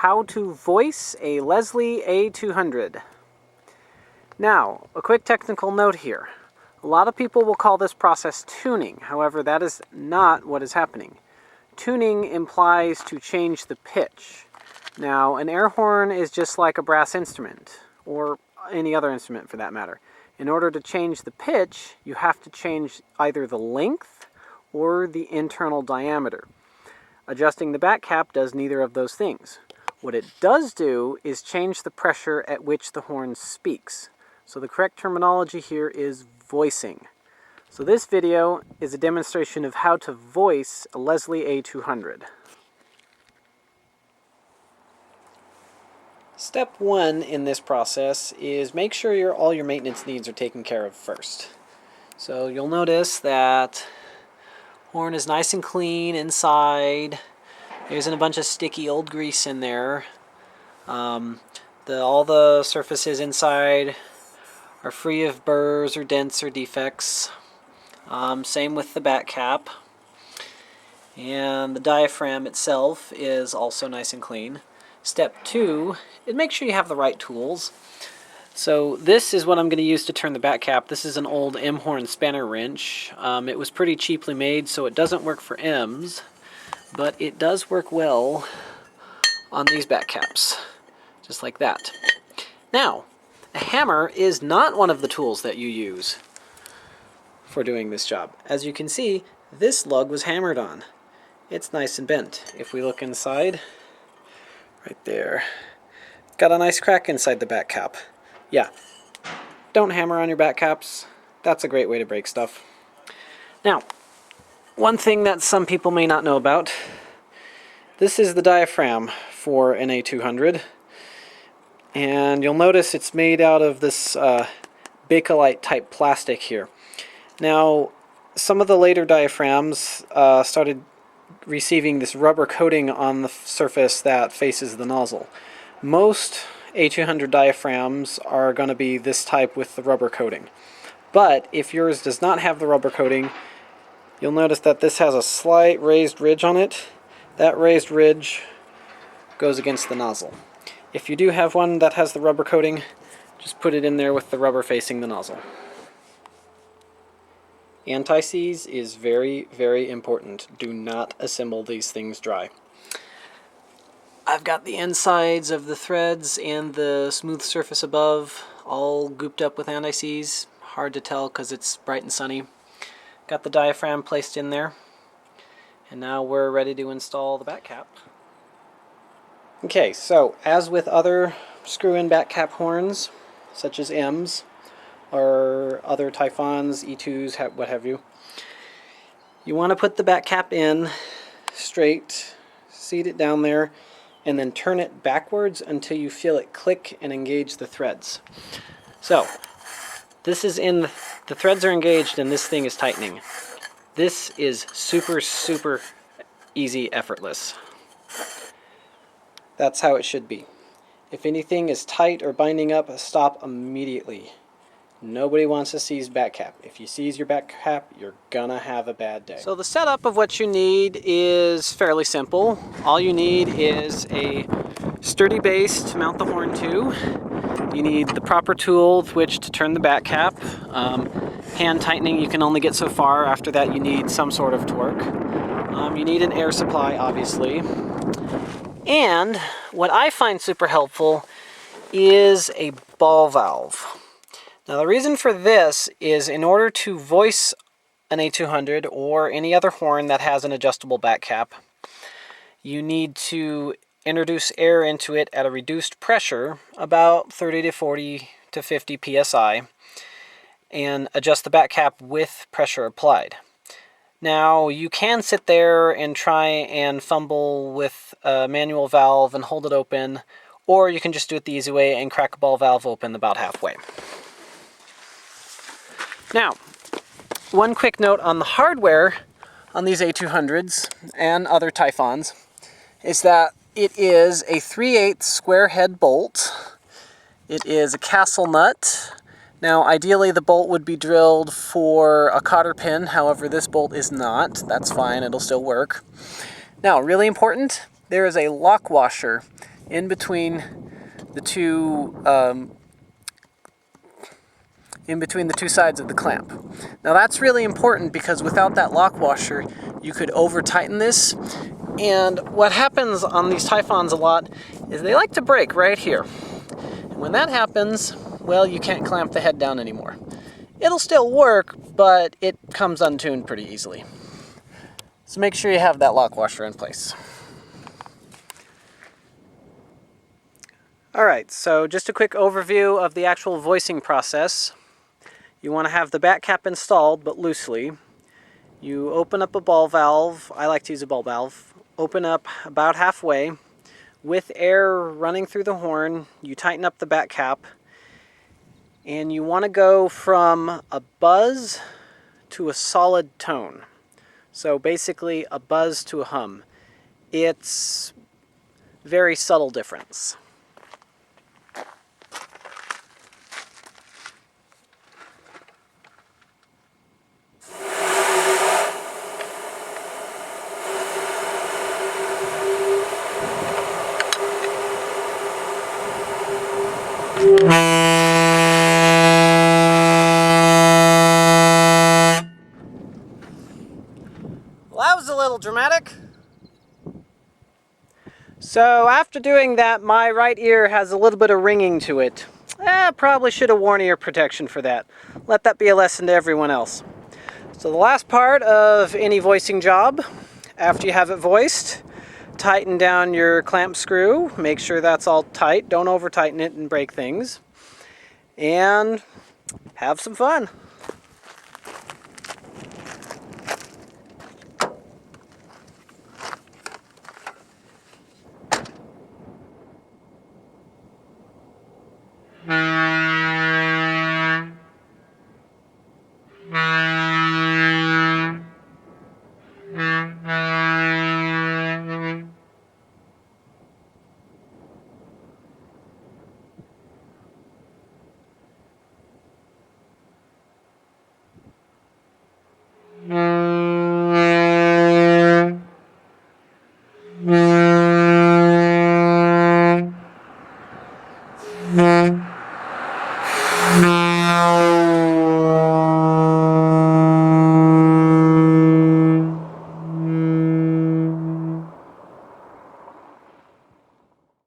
How to voice a Leslie A-200. Now, a quick technical note here. A lot of people will call this process tuning. However, that is not what is happening. Tuning implies to change the pitch. Now, an air horn is just like a brass instrument, or any other instrument for that matter. In order to change the pitch, you have to change either the length or the internal diameter. Adjusting the back cap does neither of those things. What it does do is change the pressure at which the horn speaks. So the correct terminology here is voicing. So this video is a demonstration of how to voice a Leslie A-200. Step one in this process is make sure all your maintenance needs are taken care of first. So you'll notice that horn is nice and clean inside. There isn't a bunch of sticky old grease in there. All the surfaces inside are free of burrs or dents or defects. Same with the back cap. And the diaphragm itself is also nice and clean. Step two is make sure you have the right tools. So this is what I'm going to use to turn the back cap. This is an old M-horn spanner wrench. It was pretty cheaply made, so it doesn't work for M's, but it does work well on these back caps, just like that. Now, a hammer is not one of the tools that you use for doing this job. As you can see, this lug was hammered on. It's nice and bent. If we look inside, right there, got a nice crack inside the back cap. Yeah, don't hammer on your back caps. That's a great way to break stuff. Now, one thing that some people may not know about, this is the diaphragm for an A-200. And you'll notice it's made out of this Bakelite type plastic here. Now, some of the later diaphragms started receiving this rubber coating on the surface that faces the nozzle. Most A-200 diaphragms are going to be this type with the rubber coating. But if yours does not have the rubber coating, you'll notice that this has a slight raised ridge on it. That raised ridge goes against the nozzle. If you do have one that has the rubber coating, just put it in there with the rubber facing the nozzle. Anti-seize is very, very important. Do not assemble these things dry. I've got the insides of the threads and the smooth surface above all gooped up with anti-seize. Hard to tell because it's bright and sunny. Got the diaphragm placed in there. And now we're ready to install the back cap. Okay, so as with other screw-in back cap horns, such as M's, or other Tyfons, E2s, what have you, you want to put the back cap in straight, seat it down there, and then turn it backwards until you feel it click and engage the threads. So, this is the threads are engaged and this thing is tightening. This is super, super easy, effortless. That's how it should be. If anything is tight or binding up, stop immediately. Nobody wants to seize back cap. If you seize your back cap, you're gonna have a bad day. So the setup of what you need is fairly simple. All you need is a sturdy base to mount the horn to. You need the proper tool with which to turn the back cap. Hand tightening, you can only get so far. After that, you need some sort of torque. You need an air supply, obviously. And what I find super helpful is a ball valve. Now the reason for this is in order to voice an A-200 or any other horn that has an adjustable back cap, you need to introduce air into it at a reduced pressure, about 30 to 40 to 50 psi, and adjust the back cap with pressure applied. Now you can sit there and try and fumble with a manual valve and hold it open, or you can just do it the easy way and crack a ball valve open about halfway. Now, one quick note on the hardware on these A-200s and other Tyfons is that it is a 3/8 square head bolt. It is a castle nut. Now, ideally the bolt would be drilled for a cotter pin, however this bolt is not. That's fine, it'll still work. Now, really important, there is a lock washer in between the two sides of the clamp. Now that's really important because without that lock washer, you could over tighten this. And what happens on these Tyfons a lot is they like to break right here. And when that happens, well, you can't clamp the head down anymore. It'll still work, but it comes untuned pretty easily. So make sure you have that lock washer in place. Alright, so just a quick overview of the actual voicing process. You want to have the back cap installed, but loosely. You open up a ball valve. I like to use a ball valve. Open up about halfway. With air running through the horn, you tighten up the back cap. And you want to go from a buzz to a solid tone. So basically a buzz to a hum. It's a very subtle difference. Well, that was a little dramatic. So after doing that, my right ear has a little bit of ringing to it. Probably should have worn ear protection for that. Let that be a lesson to everyone else. So the last part of any voicing job, after you have it voiced, tighten down your clamp screw. Make sure that's all tight. Don't over tighten it and break things. And have some fun.